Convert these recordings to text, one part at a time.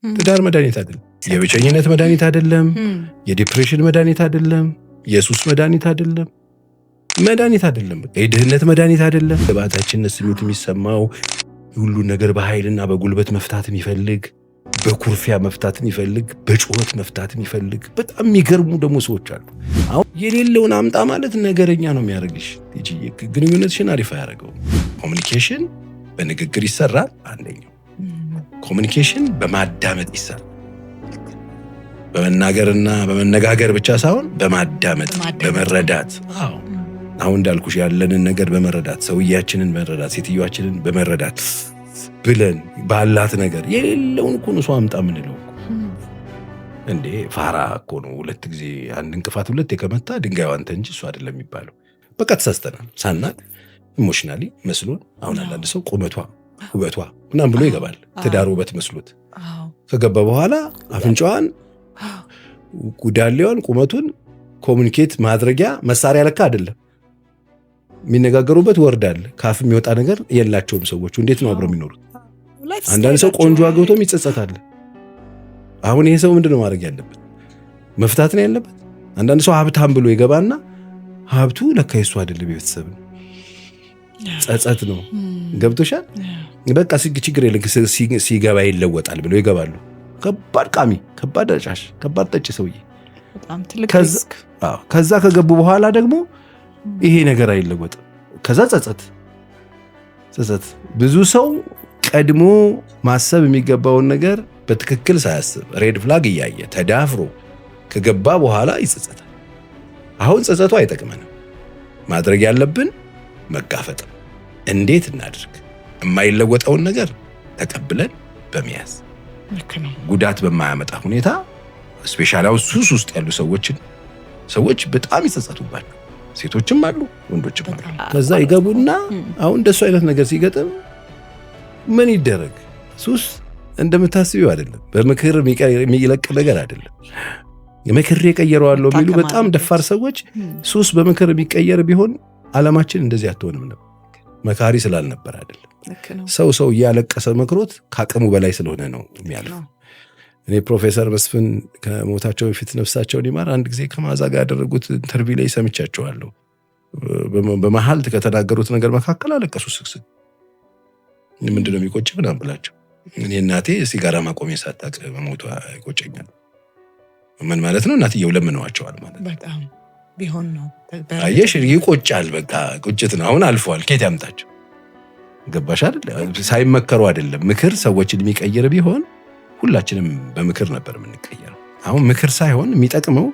ትዳር መድኃኒት አይደለም። የብቸኝነት መድኃኒት አይደለም። የዲፕሬሽን መድኃኒት አይደለም። የሱስ መድኃኒት አይደለም። መድኃኒት አይደለም። የድህነት መድኃኒት አይደለም። በባታችነት ስሜት የሚሰማው ሁሉን ነገር በኃይልና በጉልበት መፍታት የሚፈልግ፣ በኩርፊያ መፍታት የሚፈልግ፣ በጩኸት መፍታት የሚፈልግ በጣም የሚገርሙ ደግሞ ሰዎች አሉ። አሁን የሌለውን አምጣ ማለት ነገረኛ ነው የሚያደርግሽ። ግንኙነትሽን አሪፍ አያደርገው። ኮሚኒኬሽን በንግግር ይሰራል። አንደኛው ኮሚኒኬሽን በማዳመጥ ይሰራል። በመናገርና በመነጋገር ብቻ ሳይሆን በማዳመጥ በመረዳት። አሁን እንዳልኩሽ ያለንን ነገር በመረዳት ሰውያችንን በመረዳት ሴትዮዋችንን በመረዳት ብለን ባላት ነገር የሌለውን እኮ ነው ሰው አምጣ ምንለው እንዴ። ፋራ እኮ ነው ሁለት ጊዜ አንድ እንቅፋት ሁለት የከመታ ድንጋዩ አንተ እንጂ እሱ አይደለም የሚባለው። በቃ ተሳስተናል ሳናቅ ኢሞሽናሊ መስሎን። አሁን አንዳንድ ሰው ቁመቷ ውበቷ ምናምን ብሎ ይገባል። ትዳር ውበት መስሎት ከገባ በኋላ አፍንጫዋን ጉዳሌዋን ቁመቱን ኮሚኒኬት ማድረጊያ መሳሪያ ለካ አይደለም የሚነጋገሩበት ወርዳል። ካፍ የሚወጣ ነገር የላቸውም ሰዎቹ። እንዴት ነው አብረው የሚኖሩት? አንዳንድ ሰው ቆንጆ አግብቶም ይጸጸታል። አሁን ይሄ ሰው ምንድነው ማድረግ ያለበት? መፍታት ነው ያለበት። አንዳንድ ሰው ሀብታም ብሎ ይገባና ሀብቱ ለካ የሱ አይደለም የቤተሰብ ነው። ጸጸት ነው። ገብቶሻል? በቃ ችግር የለም ሲገባ ይለወጣል ብሎ ይገባሉ። ከባድ ቃሚ፣ ከባድ አጫሽ፣ ከባድ ጠጭ ሰውዬ። ከዛ ከገቡ በኋላ ደግሞ ይሄ ነገር አይለወጥም። ከዛ ጸጸት። ብዙ ሰው ቀድሞ ማሰብ የሚገባውን ነገር በትክክል ሳያስብ ሬድ ፍላግ እያየ ተዳፍሮ ከገባ በኋላ ይጸጸታል። አሁን ጸጸቱ አይጠቅመንም። ማድረግ ያለብን መጋፈጥ። እንዴት እናድርግ? የማይለወጠውን ነገር ተቀብለን በመያዝ ጉዳት በማያመጣ ሁኔታ። ስፔሻሊ ሱስ ውስጥ ያሉ ሰዎች በጣም ይጸጸቱባቸው። ሴቶችም አሉ ወንዶችም አሉ። ከዛ ይገቡና አሁን እንደሱ አይነት ነገር ሲገጥም ምን ይደረግ? ሱስ እንደምታስቢው አይደለም። በምክር የሚለቅ ነገር አይደለም። ምክር የቀየረዋለሁ የሚሉ በጣም ደፋር ሰዎች ሱስ በምክር የሚቀየር ቢሆን ዓለማችን እንደዚህ አትሆንም ነበር። መካሪ ስላልነበር አይደለም። ሰው እያለቀሰ መክሮት ከአቅሙ በላይ ስለሆነ ነው የሚያልፈው። እኔ ፕሮፌሰር መስፍን ከሞታቸው በፊት ነፍሳቸውን ይማር አንድ ጊዜ ከማዛ ጋር ያደረጉት ኢንተርቪው ላይ ሰምቻቸዋለሁ። በመሀል ከተናገሩት ነገር መካከል አለቀሱ ስቅስቅ። ምንድነው የሚቆጭ ምናምን ብላቸው፣ እኔ እናቴ ሲጋራ ማቆሜ ሳታውቅ በሞቷ ይቆጨኛል። ምን ማለት ነው? እናትየው ለምነዋቸዋል ማለት በጣም ቢሆን ነው። አየሽ፣ ይቆጫል። በቃ ቁጭት ነው። አሁን አልፈዋል። ከየት ያምጣቸው? ገባሽ አይደል? ሳይመከሩ አይደለም። ምክር ሰዎችን የሚቀይር ቢሆን ሁላችንም በምክር ነበር የምንቀየረው። አሁን ምክር ሳይሆን የሚጠቅመው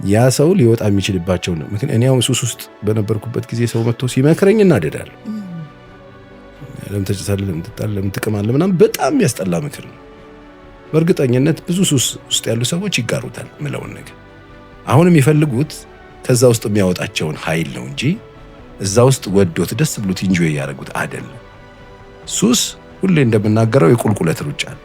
ያ ሰው ሊወጣ የሚችልባቸው ነው። እኔ አሁን ሱስ ውስጥ በነበርኩበት ጊዜ ሰው መጥቶ ሲመክረኝ እናደዳለሁ። ለምን ተጨሳለህ? ለምን ትጠጣለህ? ለምን ትቅማለህ? ምናምን በጣም የሚያስጠላ ምክር ነው። በእርግጠኝነት ብዙ ሱስ ውስጥ ያሉ ሰዎች ይጋሩታል ምለውን ነገር። አሁን የሚፈልጉት ከዛ ውስጥ የሚያወጣቸውን ኃይል ነው እንጂ እዛ ውስጥ ወዶት ደስ ብሎት ኢንጆይ ያደርጉት አይደለም። ሱስ ሁሌ እንደምናገረው የቁልቁለት ሩጫ ነው።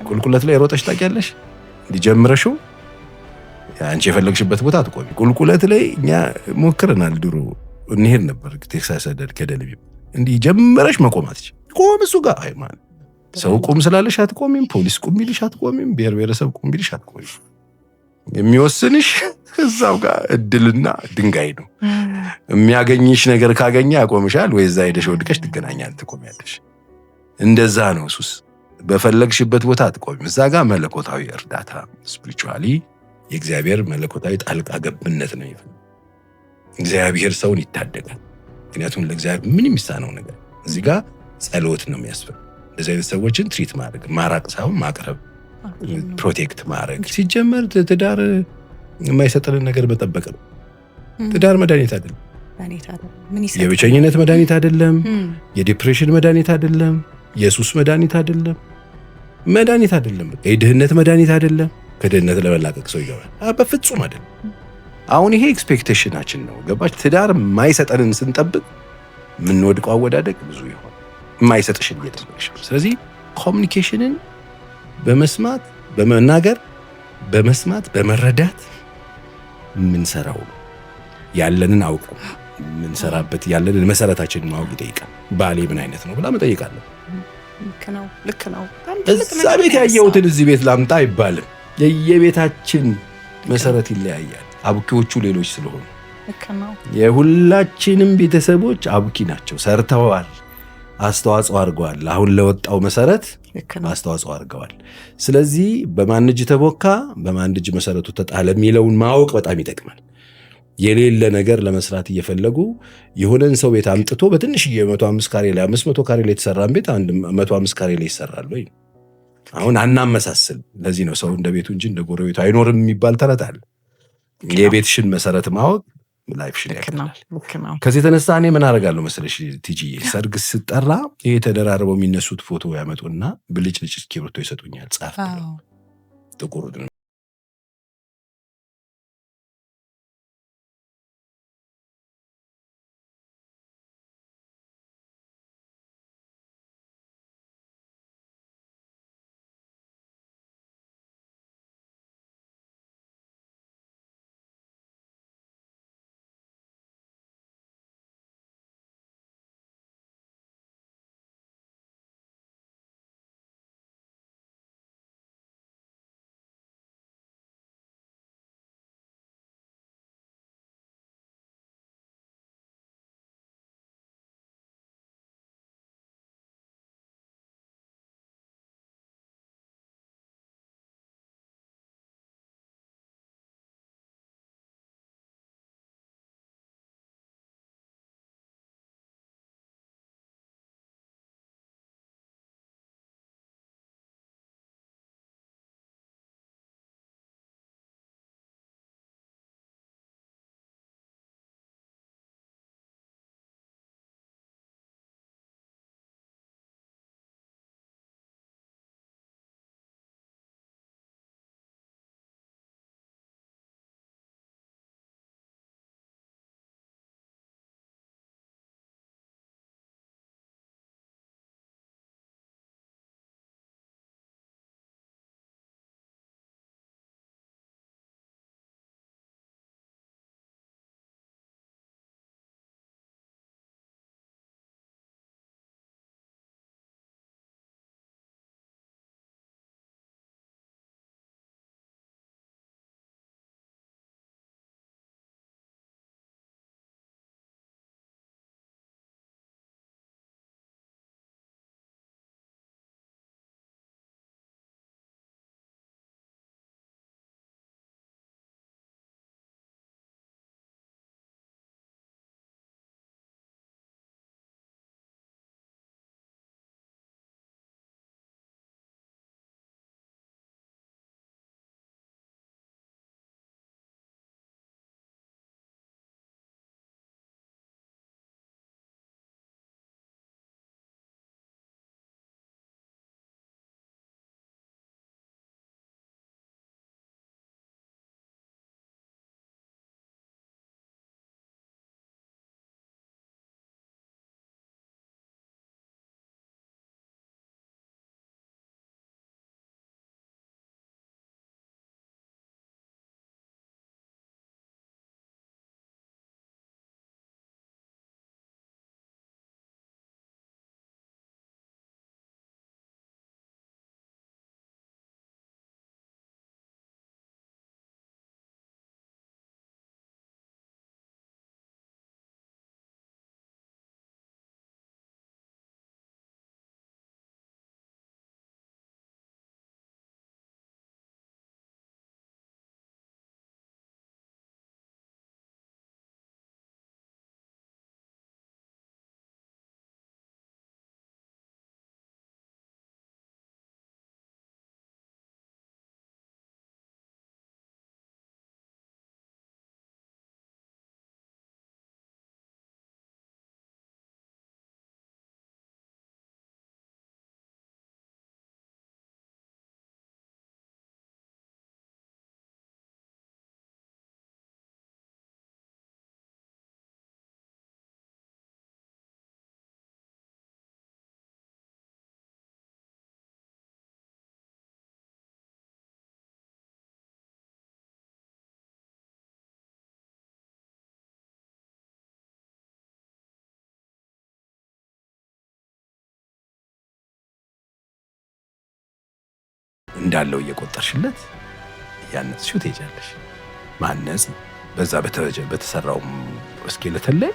ቁልቁለት ላይ ሮጠሽ ታውቂያለሽ? እንዲጀምረሽው አንቺ የፈለግሽበት ቦታ አትቆሚ። ቁልቁለት ላይ እኛ ሞክረናል። ድሮ እንሄድ ነበር ቴክሳስ ከደልቢ። እንዲህ ጀምረሽ መቆም አትችይም። ቆም እሱ ጋር አይ ማለት ሰው ቁም ስላለሽ አትቆሚም። ፖሊስ ቁም ቢልሽ አትቆሚም። ብሔር ብሔረሰብ ቁም ቢልሽ አትቆሚም። የሚወስንሽ እዛው ጋር እድልና ድንጋይ ነው። የሚያገኝሽ ነገር ካገኘ ያቆምሻል፣ ወይ እዛ ሄደሽ ወድቀሽ ትቆሚያለሽ። እንደዛ ነው ሱስ። በፈለግሽበት ቦታ አትቆሚም። እዛ ጋር መለኮታዊ እርዳታ ስፒሪቹዋሊ የእግዚአብሔር መለኮታዊ ጣልቃ ገብነት ነው ይፈል። እግዚአብሔር ሰውን ይታደጋል። ምክንያቱም ለእግዚአብሔር ምንም የሚሳነው ነገር እዚህ ጋር ጸሎት ነው የሚያስፈልግ። እንደዚህ አይነት ሰዎችን ትሪት ማድረግ ማራቅ ሳይሆን ማቅረብ፣ ፕሮቴክት ማድረግ። ሲጀመር ትዳር የማይሰጥልን ነገር መጠበቅ ነው። ትዳር መድኃኒት አይደለም። የብቸኝነት መድኃኒት አይደለም። የዲፕሬሽን መድኃኒት አይደለም። የሱስ መድኃኒት አይደለም። መድኃኒት አይደለም። የድህነት መድኃኒት አይደለም። ከድህነት ለመላቀቅ ሰው ይገባል። በፍጹም አይደለም። አሁን ይሄ ኤክስፔክቴሽናችን ነው። ገባች? ትዳር የማይሰጠንን ስንጠብቅ የምንወድቀው አወዳደቅ ብዙ ይሆን የማይሰጥሽን እየጠበቅሽ። ስለዚህ ኮሚኒኬሽንን በመስማት በመናገር በመስማት በመረዳት የምንሰራው ያለንን አውቀው የምንሰራበት ያለንን መሰረታችንን ማወቅ ይጠይቃል። ባሌ ምን አይነት ነው ብላ መጠየቅ አለ። ልክ ነው። እዛ ቤት ያየሁትን እዚህ ቤት ላምጣ አይባልም። የየቤታችን መሰረት ይለያያል። አብኪዎቹ ሌሎች ስለሆኑ የሁላችንም ቤተሰቦች አብኪ ናቸው። ሰርተዋል፣ አስተዋጽኦ አድርገዋል። አሁን ለወጣው መሰረት አስተዋጽኦ አድርገዋል። ስለዚህ በማን እጅ ተቦካ በማን እጅ መሰረቱ ተጣለ የሚለውን ማወቅ በጣም ይጠቅማል። የሌለ ነገር ለመስራት እየፈለጉ የሆነን ሰው ቤት አምጥቶ በትንሽዬ 105 ካሬ ላይ 500 ካሬ ላይ የተሰራን ቤት 105 ካሬ ላይ ይሰራል ወይ? አሁን አናመሳስል። ለዚህ ነው ሰው እንደ ቤቱ እንጂ እንደ ጎረቤቱ አይኖርም የሚባል ተረት አለ። የቤትሽን መሰረት ማወቅ ላይፍሽን ያቀላል። ከዚህ የተነሳ እኔ ምን አደርጋለሁ መሰለሽ ቲጂዬ፣ ሰርግ ስጠራ ይሄ ተደራርበው የሚነሱት ፎቶ ያመጡና ብልጭልጭ እስክሪብቶ ይሰጡኛል። ጻፍ ጥቁር እንዳለው እየቆጠርሽለት ያነጽሽው ትሄጃለሽ። ማነጽ በዛ በተሰራው ስኬለተን ላይ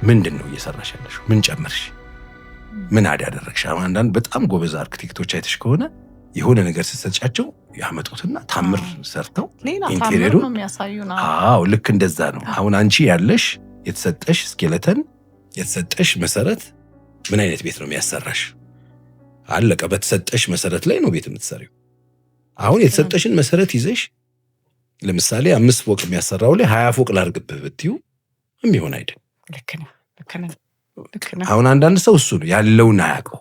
ምንድን ነው እየሰራሽ ያለሽው? ምን ጨመርሽ? ምን አደረግሽ? አንዳንድ በጣም ጎበዝ አርክቴክቶች አይተሽ ከሆነ የሆነ ነገር ስትሰጫቸው ያመጡትና ታምር ሰርተው ኢንቴሪየሩ ነው የሚያሳዩና ልክ እንደዛ ነው። አሁን አንቺ ያለሽ የተሰጠሽ ስኬለተን የተሰጠሽ መሰረት ምን አይነት ቤት ነው የሚያሰራሽ? አለቀ። በተሰጠሽ መሰረት ላይ ነው ቤት የምትሰሪው። አሁን የተሰጠሽን መሰረት ይዘሽ ለምሳሌ 5 ፎቅ የሚያሰራው ላይ 20 ፎቅ ላርግብህ ብትዩ የሚሆን አይደል? ልክ ነው። አሁን አንዳንድ ሰው እሱ ነው ያለውን አያውቀው።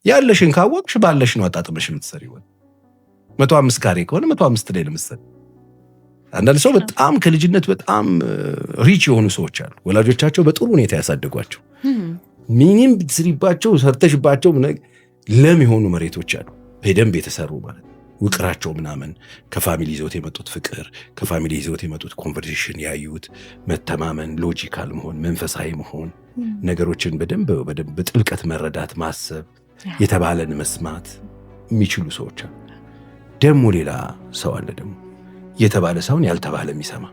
ያለሽን ካወቅሽ ባለሽ ነው አጣጥመሽ የምትሰሪው። 105 ካሬ ከሆነ 105 ላይ ለምሳሌ አንዳንድ ሰው በጣም ከልጅነት በጣም ሪች የሆኑ ሰዎች አሉ። ወላጆቻቸው በጥሩ ሁኔታ ያሳደጓቸው ምንም ብትስሪባቸው ሰርተሽባቸው ለም የሆኑ መሬቶች አሉ በደንብ የተሰሩ ማለት ውቅራቸው ምናምን ከፋሚሊ ይዘውት የመጡት ፍቅር ከፋሚሊ ይዘውት የመጡት ኮንቨርሴሽን ያዩት መተማመን፣ ሎጂካል መሆን፣ መንፈሳዊ መሆን፣ ነገሮችን በደንብ በጥልቀት መረዳት፣ ማሰብ፣ የተባለን መስማት የሚችሉ ሰዎች አሉ። ደግሞ ሌላ ሰው አለ ደግሞ የተባለ ሰውን ያልተባለ የሚሰማ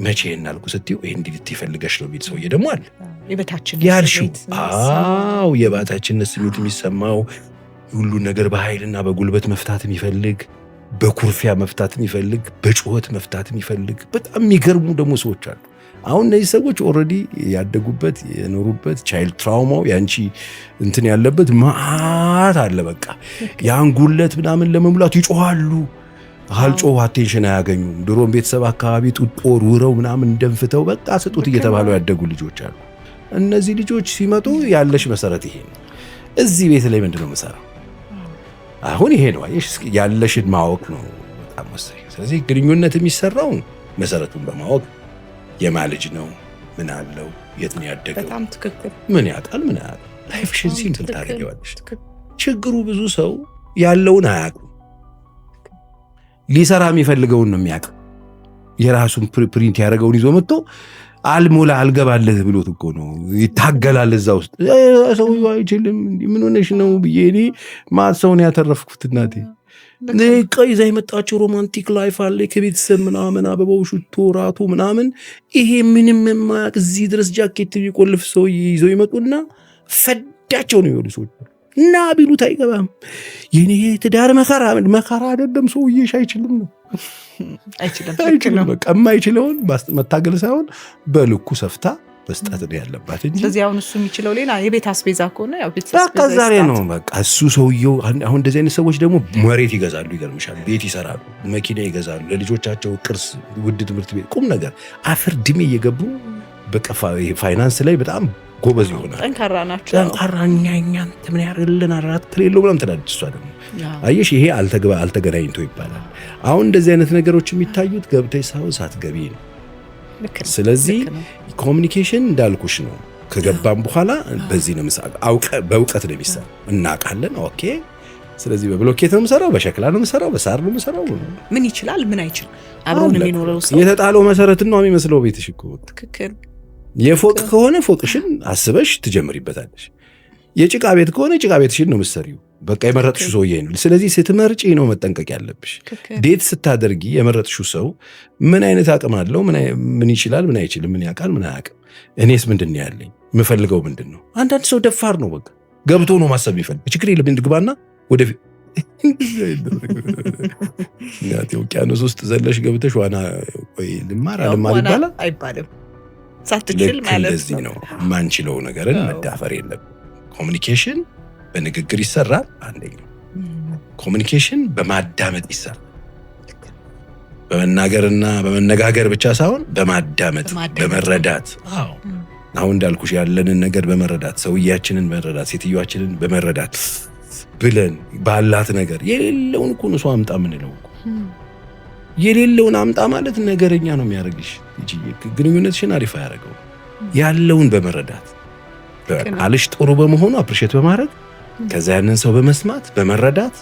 መቼ እናልኩ ስትዩ ይሄ እንዲልት ይፈልገሽ ነው ቢል ሰውዬ ደግሞ አለ። ያልሽው የባታችነት ስሜት የሚሰማው ሁሉን ነገር በኃይልና በጉልበት መፍታት የሚፈልግ በኩርፊያ መፍታት የሚፈልግ በጩኸት መፍታት የሚፈልግ በጣም የሚገርሙ ደግሞ ሰዎች አሉ። አሁን እነዚህ ሰዎች ኦልሬዲ ያደጉበት የኖሩበት ቻይልድ ትራውማው ያንቺ እንትን ያለበት ማአት አለ። በቃ ያን ጉለት ምናምን ለመሙላት ይጮሃሉ። አልጮህ አቴንሽን አያገኙም። ድሮም ቤተሰብ አካባቢ ጡጦ ውረው ምናምን እንደንፍተው በቃ ስጡት እየተባሉ ያደጉ ልጆች አሉ። እነዚህ ልጆች ሲመጡ ያለሽ መሰረት ይሄ ነው። እዚህ ቤት ላይ ምንድነው መሰራው? አሁን ይሄ ነው ያለሽን ማወቅ ነው በጣም ወሳኝ። ስለዚህ ግንኙነት የሚሰራው መሰረቱን በማወቅ የማልጅ ነው ምን አለው የት ነው ያደገው በጣም ትክክል ምን ያጣል ምን ያጣል ላይፍሽን ሲምፕል ታደርጊዋለሽ። ችግሩ ብዙ ሰው ያለውን አያውቅም። ሊሰራ የሚፈልገውን ነው የሚያውቀው። የራሱን ፕሪንት ያደረገውን ይዞ መጥቶ አልሞላ አልገባለህ ብሎት እኮ ነው ይታገላል። እዛ ውስጥ ሰውዬው አይችልም ምን ሆነሽ ነው ብዬ እኔ ማት ሰውን ያተረፍኩት እናቴ ቀይ ይዛ የመጣችው ሮማንቲክ ላይፍ አለ ከቤተሰብ ምናምን አበባው ሽቶ ራቱ ምናምን ይሄ ምንም የማያውቅ እዚህ ድረስ ጃኬት የሚቆልፍ ሰው ይዘው ይመጡና ፈዳቸው ነው የሚሉ ሰዎች እና ቢሉት አይገባም። የኔ ትዳር መከራ አይደለም ሰውዬሽ አይችልም ነው አይችልም። በቃ የማይችለውን መታገል ሳይሆን በልኩ ሰፍታ መስጠት ነው ያለባት እንጂ ስለዚህ አሁን እሱ የሚችለው ሌላ የቤት አስቤዛ ከሆነ ያው ቤት አስቤዛ ዛሬ ነው በቃ እሱ ሰውየው። አሁን እንደዚህ አይነት ሰዎች ደግሞ መሬት ይገዛሉ፣ ይገርምሻል፣ ቤት ይሰራሉ፣ መኪና ይገዛሉ፣ ለልጆቻቸው ቅርስ፣ ውድ ትምህርት ቤት፣ ቁም ነገር አፈር ድሜ እየገቡ በቃ ፋይናንስ ላይ በጣም ጎበዝ ይሆናል። ጠንካራ ናቸው። ጠንካራኛ ምን ያርልን አራት ትሌሎ ብለም ትላለች እሷ ደግሞ አየሽ ይሄ አልተገናኝቶ ይባላል። አሁን እንደዚህ አይነት ነገሮች የሚታዩት ገብተሽ ሳይሆን ሳትገቢ ነው። ስለዚህ ኮሚኒኬሽን እንዳልኩሽ ነው። ከገባም በኋላ በዚህ ነው በእውቀት ነው የሚሰራው። እናውቃለን ኦኬ። ስለዚህ በብሎኬት ነው የምሰራው፣ በሸክላ ነው የምሰራው፣ በሳር ነው የምሰራው። ምን ይችላል ምን አይችልም አብሮን የሚኖረው ሰው የተጣለው መሰረት ነው የሚመስለው ቤትሽ እኮ ትክክል። የፎቅ ከሆነ ፎቅሽን አስበሽ ትጀምሪበታለሽ። የጭቃ ቤት ከሆነ ጭቃ ቤትሽን ነው የምትሰሪው። በቃ የመረጥሽው ሰውዬ ነው። ስለዚህ ስትመርጪ ነው መጠንቀቅ ያለብሽ። ዴት ስታደርጊ የመረጥሽው ሰው ምን አይነት አቅም አለው፣ ምን ይችላል፣ ምን አይችልም፣ ምን ያውቃል፣ ምን አያውቅም፣ እኔስ ምንድን ነው ያለኝ፣ የምፈልገው ምንድን ነው። አንዳንድ ሰው ደፋር ነው። በቃ ገብቶ ነው ማሰብ ይፈልግ። ችግር የለብኝ ግባና ወደፊት ውቅያኖስ ውስጥ ዘለሽ ገብተሽ ዋና ልማር ይባላል አይባልም። ሳትችል ማለት እንደዚህ ነው። ማንችለው ነገርን መዳፈር የለም። ኮሚኒኬሽን በንግግር ይሰራል። አንደኛው ኮሚኒኬሽን በማዳመጥ ይሰራል። በመናገርና በመነጋገር ብቻ ሳይሆን በማዳመጥ በመረዳት። አሁን እንዳልኩሽ ያለንን ነገር በመረዳት ሰውያችንን በመረዳት ሴትዮዋችንን በመረዳት ብለን ባላት ነገር የሌለውን እኮ ነው ሰው አምጣ ምንለው። የሌለውን አምጣ ማለት ነገረኛ ነው የሚያደርግሽ እንጂ ግንኙነትሽን አሪፍ አያደርገው። ያለውን በመረዳት አልሽ ጥሩ በመሆኑ አፕሪሼት በማድረግ ከዛ ያንን ሰው በመስማት በመረዳት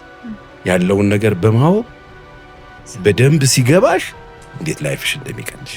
ያለውን ነገር በማወቅ በደንብ ሲገባሽ እንዴት ላይፍሽ እንደሚቀንሽ